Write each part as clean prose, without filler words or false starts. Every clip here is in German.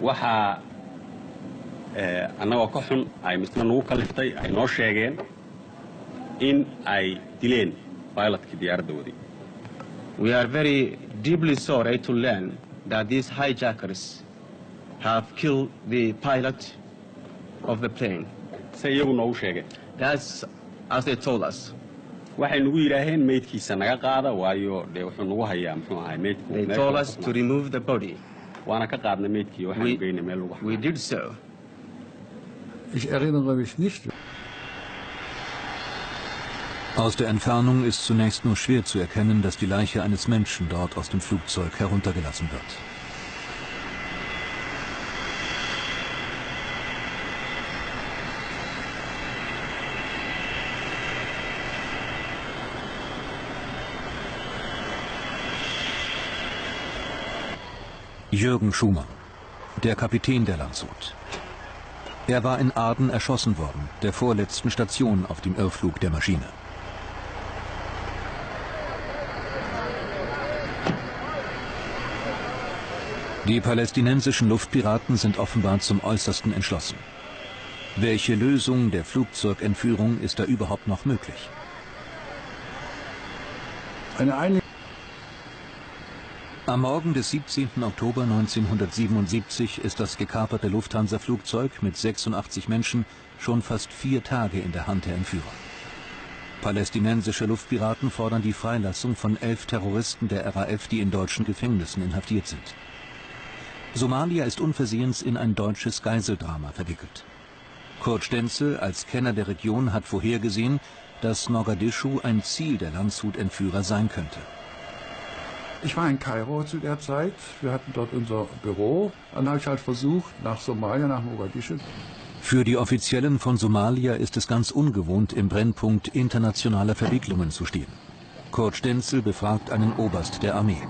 waxaa annagoo ka xun ay misna nagu kaliftay ay noo sheegeen in ay dileen pilotkii diyaaradda waday. We are very deeply sorry to learn that these hijackers have killed the pilot of the plane. Se iyagu noogu sheegeen. That's as they told us. Waxay nagu yidhaaheen meydkiisa naga qaada waayo dee wuxuu nagu hayaa muxuu ahay meydku. They told us to remove the body. Waana ka qaadnay meydkii waxaan geynay meel lagu. We did so. Ich erinnere mich nicht. Aus der Entfernung ist zunächst nur schwer zu erkennen, dass die Leiche eines Menschen dort aus dem Flugzeug heruntergelassen wird. Jürgen Schumann, der Kapitän der Landshut. Er war in Aden erschossen worden, der vorletzten Station auf dem Irrflug der Maschine. Die palästinensischen Luftpiraten sind offenbar zum Äußersten entschlossen. Welche Lösung der Flugzeugentführung ist da überhaupt noch möglich? Am Morgen des 17. Oktober 1977 ist das gekaperte Lufthansa-Flugzeug mit 86 Menschen schon fast 4 Tage in der Hand der Entführer. Palästinensische Luftpiraten fordern die Freilassung von 11 Terroristen der RAF, die in deutschen Gefängnissen inhaftiert sind. Somalia ist unversehens in ein deutsches Geiseldrama verwickelt. Kurt Stenzel als Kenner der Region hat vorhergesehen, dass Mogadischu ein Ziel der Landshut-Entführer sein könnte. Ich war in Kairo zu der Zeit, wir hatten dort unser Büro. Dann habe ich halt versucht, nach Somalia, nach Mogadischu. Für die Offiziellen von Somalia ist es ganz ungewohnt, im Brennpunkt internationaler Verwicklungen zu stehen. Kurt Stenzel befragt einen Oberst der Armee.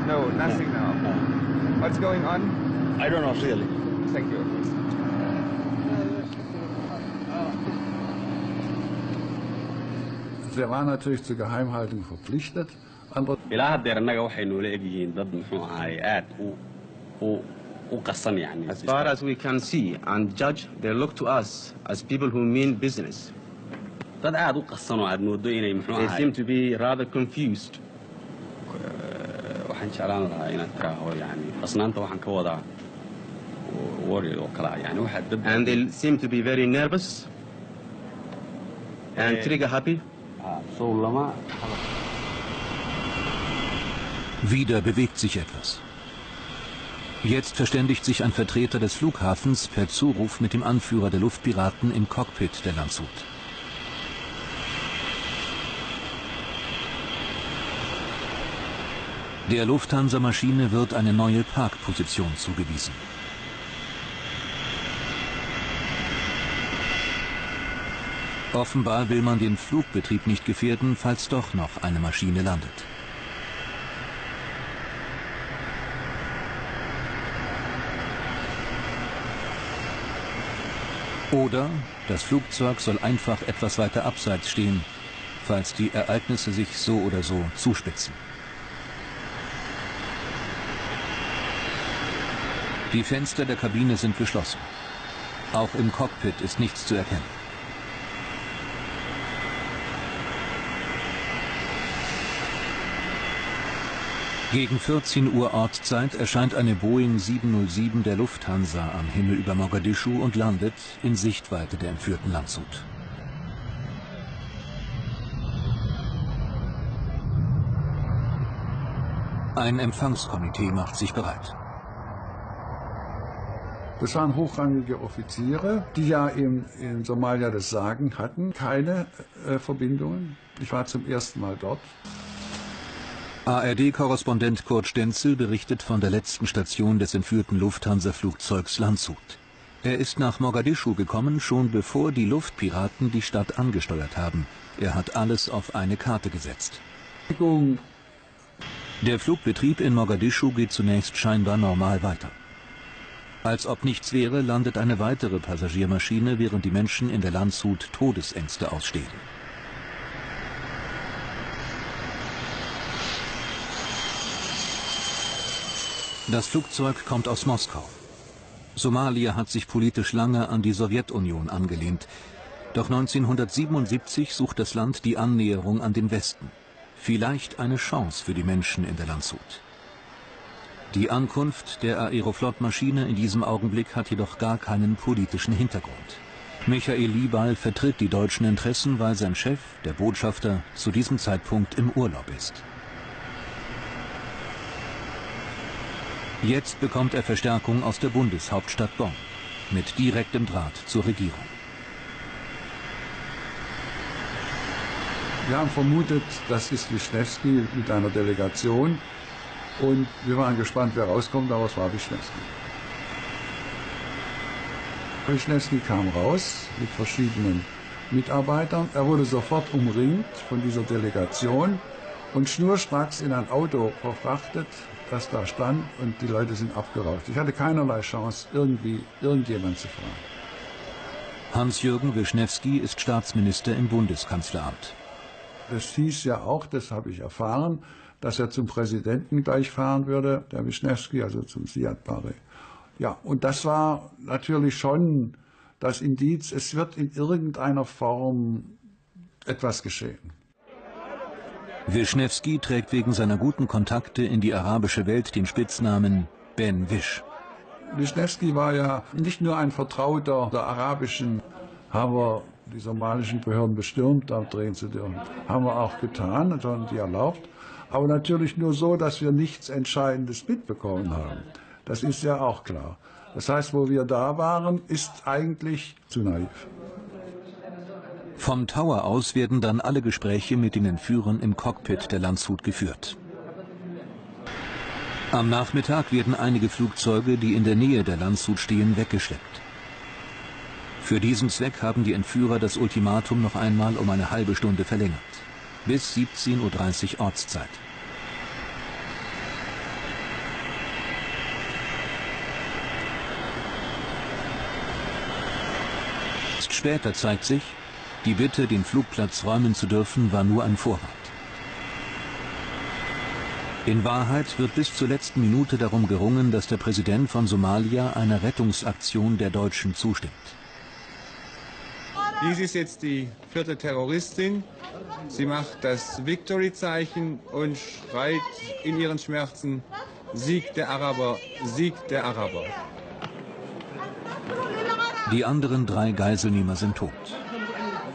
No, nothing now. What's going on? I don't know really. Thank you. Der war natürlich zur Geheimhaltung verpflichtet. Ilaa haddeer annaga waxay noola eg yihiin dad muxuu ahay aad u qasan yani. As far as we can see and judge, they look to us as people who mean business. Dad aad u qasan oo aad moodo inay muxuu ahay. They seem to be rather confused. Waxaan jeclaan lahaa inaad tiraahdo yani qasnaanta waxaan ka wadaa worry oo kala yani waxa dad. And they seem to be very nervous and trigger happy. Wieder bewegt sich etwas. Jetzt verständigt sich ein Vertreter des Flughafens per Zuruf mit dem Anführer der Luftpiraten im Cockpit der Landshut. Der Lufthansa-Maschine wird eine neue Parkposition zugewiesen. Offenbar will man den Flugbetrieb nicht gefährden, falls doch noch eine Maschine landet. Oder das Flugzeug soll einfach etwas weiter abseits stehen, falls die Ereignisse sich so oder so zuspitzen. Die Fenster der Kabine sind geschlossen. Auch im Cockpit ist nichts zu erkennen. Gegen 14 Uhr Ortszeit erscheint eine Boeing 707 der Lufthansa am Himmel über Mogadischu und landet in Sichtweite der entführten Landshut. Ein Empfangskomitee macht sich bereit. Das waren hochrangige Offiziere, die ja in Somalia das Sagen hatten, keine Verbindungen. Ich war zum ersten Mal dort. ARD-Korrespondent Kurt Stenzel berichtet von der letzten Station des entführten Lufthansa-Flugzeugs Landshut. Er ist nach Mogadischu gekommen, schon bevor die Luftpiraten die Stadt angesteuert haben. Er hat alles auf eine Karte gesetzt. Der Flugbetrieb in Mogadischu geht zunächst scheinbar normal weiter. Als ob nichts wäre, landet eine weitere Passagiermaschine, während die Menschen in der Landshut Todesängste ausstehen. Das Flugzeug kommt aus Moskau. Somalia hat sich politisch lange an die Sowjetunion angelehnt. Doch 1977 sucht das Land die Annäherung an den Westen. Vielleicht eine Chance für die Menschen in der Landshut. Die Ankunft der Aeroflot-Maschine in diesem Augenblick hat jedoch gar keinen politischen Hintergrund. Michael Liebal vertritt die deutschen Interessen, weil sein Chef, der Botschafter, zu diesem Zeitpunkt im Urlaub ist. Jetzt bekommt er Verstärkung aus der Bundeshauptstadt Bonn, mit direktem Draht zur Regierung. Wir haben vermutet, das ist Wischnewski mit einer Delegation und wir waren gespannt, wer rauskommt, aber es war Wischnewski. Wischnewski kam raus mit verschiedenen Mitarbeitern. Er wurde sofort umringt von dieser Delegation und schnurstracks in ein Auto verfrachtet, das da stand, und die Leute sind abgerauscht. Ich hatte keinerlei Chance, irgendjemand zu fragen. Hans-Jürgen Wischnewski ist Staatsminister im Bundeskanzleramt. Das hieß ja auch, das habe ich erfahren, dass er zum Präsidenten gleich fahren würde, der Wischnewski, also zum Siad Barre. Ja, und das war natürlich schon das Indiz, es wird in irgendeiner Form etwas geschehen. Wischnewski trägt wegen seiner guten Kontakte in die arabische Welt den Spitznamen Ben Wisch. Wischnewski war ja nicht nur ein Vertrauter der arabischen, haben wir die somalischen Behörden bestürmt, da drehen zu dürfen. Haben wir auch getan, sondern die erlaubt. Aber natürlich nur so, dass wir nichts Entscheidendes mitbekommen haben. Das ist ja auch klar. Das heißt, wo wir da waren, ist eigentlich zu naiv. Vom Tower aus werden dann alle Gespräche mit den Entführern im Cockpit der Landshut geführt. Am Nachmittag werden einige Flugzeuge, die in der Nähe der Landshut stehen, weggeschleppt. Für diesen Zweck haben die Entführer das Ultimatum noch einmal um eine halbe Stunde verlängert. Bis 17:30 Uhr Ortszeit. Später zeigt sich, die Bitte, den Flugplatz räumen zu dürfen, war nur ein Vorwand. In Wahrheit wird bis zur letzten Minute darum gerungen, dass der Präsident von Somalia einer Rettungsaktion der Deutschen zustimmt. Dies ist jetzt die 4. Terroristin. Sie macht das Victory-Zeichen und schreit in ihren Schmerzen: Sieg der Araber, Sieg der Araber. Die anderen 3 Geiselnehmer sind tot.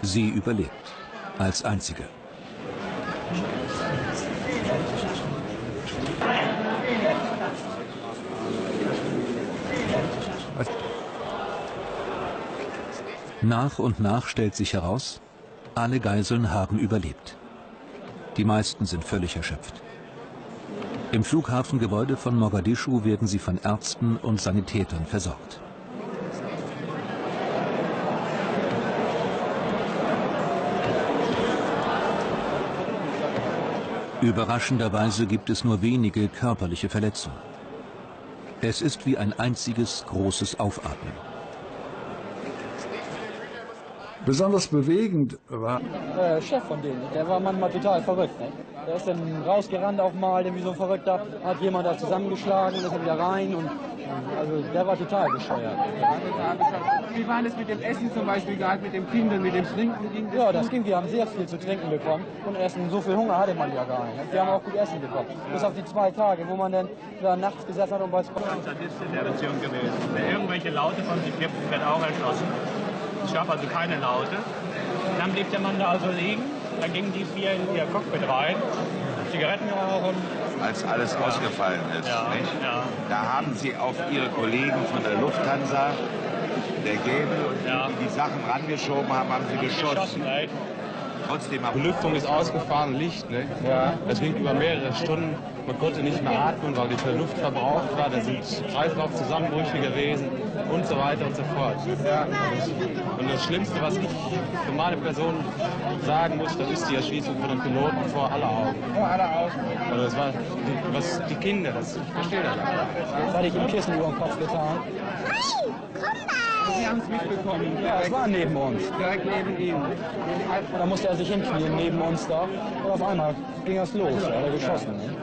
Sie überlebt, als einzige. Nach und nach stellt sich heraus, alle Geiseln haben überlebt. Die meisten sind völlig erschöpft. Im Flughafengebäude von Mogadischu werden sie von Ärzten und Sanitätern versorgt. Überraschenderweise gibt es nur wenige körperliche Verletzungen. Es ist wie ein einziges großes Aufatmen. Besonders bewegend war Chef von denen, der war manchmal total verrückt. Ne? Der ist dann rausgerannt auf Mal, wie so ein Verrückter, hat jemand da zusammengeschlagen und ist dann wieder rein. Und, also der war total bescheuert. Wie war das mit dem Essen zum Beispiel, gerade mit dem Kind und mit dem Trinken? Ging das ja, das ging, wir haben sehr viel zu trinken bekommen und Essen, so viel Hunger hatte man ja gar nicht. Ne? Wir haben auch gut Essen bekommen. Bis auf die 2 Tage, wo man dann nachts gesessen hat und weiß... Sadist in der Beziehung gewesen. Wer irgendwelche Laute von sich gibt, wird auch erschossen. Es gab also keine Laute. Dann blieb der Mann da also liegen. Dann gingen die 4 in ihr Cockpit rein, Zigaretten rauchen. Als alles ausgefallen ist, nicht? Ja. Da haben Sie auf Ihre Kollegen von der Lufthansa, der Gebel und die Sachen rangeschoben haben, haben Sie geschossen. Trotzdem Die Belüftung ist ausgefahren, Licht, ne? Ja. Das ging über mehrere Stunden. Man konnte nicht mehr atmen, weil die Luft verbraucht war. Da sind Kreislaufzusammenbrüche gewesen und so weiter und so fort. Ja. Und das Schlimmste, was ich für meine Person sagen muss, das ist die Erschießung von den Piloten vor aller Augen. Vor aller Augen. Also das war die Kinder, ich verstehe das nicht. Das hatte ich im Kissen über den Kopf getan. Sie haben es mitbekommen. Ja, es war neben uns. Direkt neben ihm. Und dann musste er sich hinknien neben uns da. Und auf einmal ging es los, da hat er geschossen. Ne?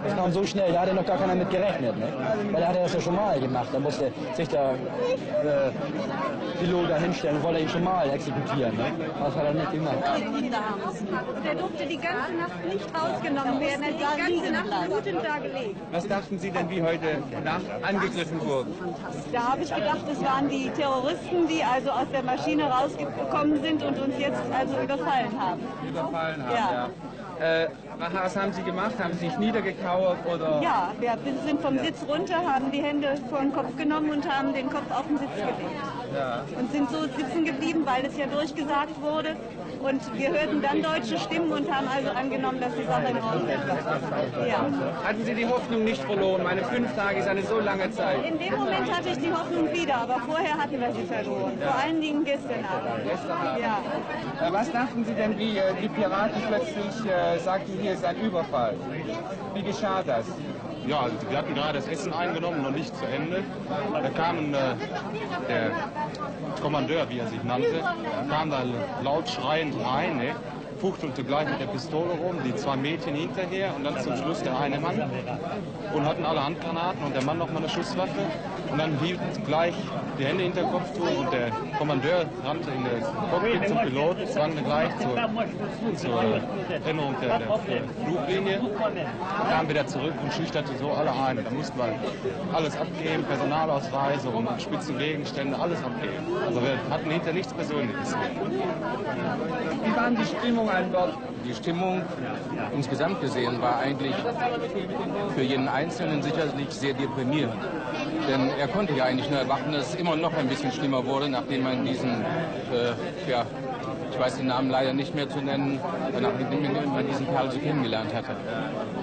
Das kam so schnell, da hatte noch gar keiner mit gerechnet. Ne? Weil er hatte das ja schon mal gemacht. Da musste sich der Pilot da hinstellen und wollte ihn schon mal exekutieren. Ne? Das hat er nicht gemacht. Der durfte die ganze Nacht nicht rausgenommen werden. Er hat die ganze Nacht blutend da gelegt. Was dachten Sie denn, wie heute Nacht angegriffen wurden? Da habe ich gedacht, es waren die Terroristen, die also aus der Maschine rausgekommen sind und uns jetzt also überfallen haben. Überfallen haben, Ja. Was haben Sie gemacht? Haben Sie sich niedergekauert oder? Ja, wir sind vom Sitz runter, haben die Hände vor den Kopf genommen und haben den Kopf auf den Sitz gelegt. Ja. Und sind so sitzen geblieben, weil es ja durchgesagt wurde. Und wir hörten dann deutsche Stimmen und haben also angenommen, dass die Sache in Ordnung ist. Ja. Hatten Sie die Hoffnung nicht verloren? Meine 5 Tage ist eine so lange Zeit. In dem Moment hatte ich die Hoffnung wieder, aber vorher hatten wir sie verloren. Vor allen Dingen gestern Abend. Ja. Was dachten Sie denn, wie die Piraten plötzlich sagten, hier ist ein Überfall? Wie geschah das? Ja, also wir hatten gerade das Essen eingenommen, noch nicht zu Ende. Da kam der Kommandeur, wie er sich nannte, kam da laut schreiend rein, ne? Fuchtelte gleich mit der Pistole rum, die 2 Mädchen hinterher und dann zum Schluss der eine Mann. Und hatten alle Handgranaten und der Mann noch mal eine Schusswaffe. Und dann hielten gleich die Hände hinter Kopftuch und der Kommandeur rannte in der Cockpit zum Pilot, zwang gleich zur Änderung der Fluglinie, kam wieder zurück und schüchterte so alle ein. Da mussten wir alles abgeben, Personalausweise und Spitzengegenstände, alles abgeben. Also wir hatten hinter nichts Persönliches. Wie waren die Stimmung an Bord? Die Stimmung insgesamt gesehen war eigentlich für jeden Einzelnen sicherlich sehr deprimierend. Denn er konnte ja eigentlich nur erwarten, dass es immer noch ein bisschen schlimmer wurde, nachdem man diesen, ich weiß den Namen leider nicht mehr zu nennen, nachdem man diesen Kerl so kennengelernt hatte.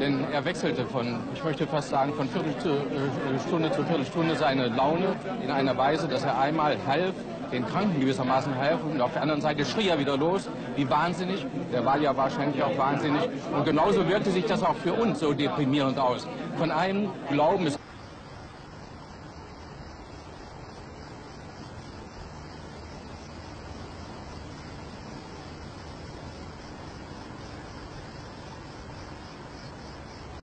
Denn er wechselte von, ich möchte fast sagen, von Viertelstunde zu Viertelstunde seine Laune in einer Weise, dass er einmal half, den Kranken gewissermaßen helfen und auf der anderen Seite schrie er wieder los, wie wahnsinnig. Der war ja wahrscheinlich auch wahnsinnig. Und genauso wirkte sich das auch für uns so deprimierend aus. Von einem Glauben, es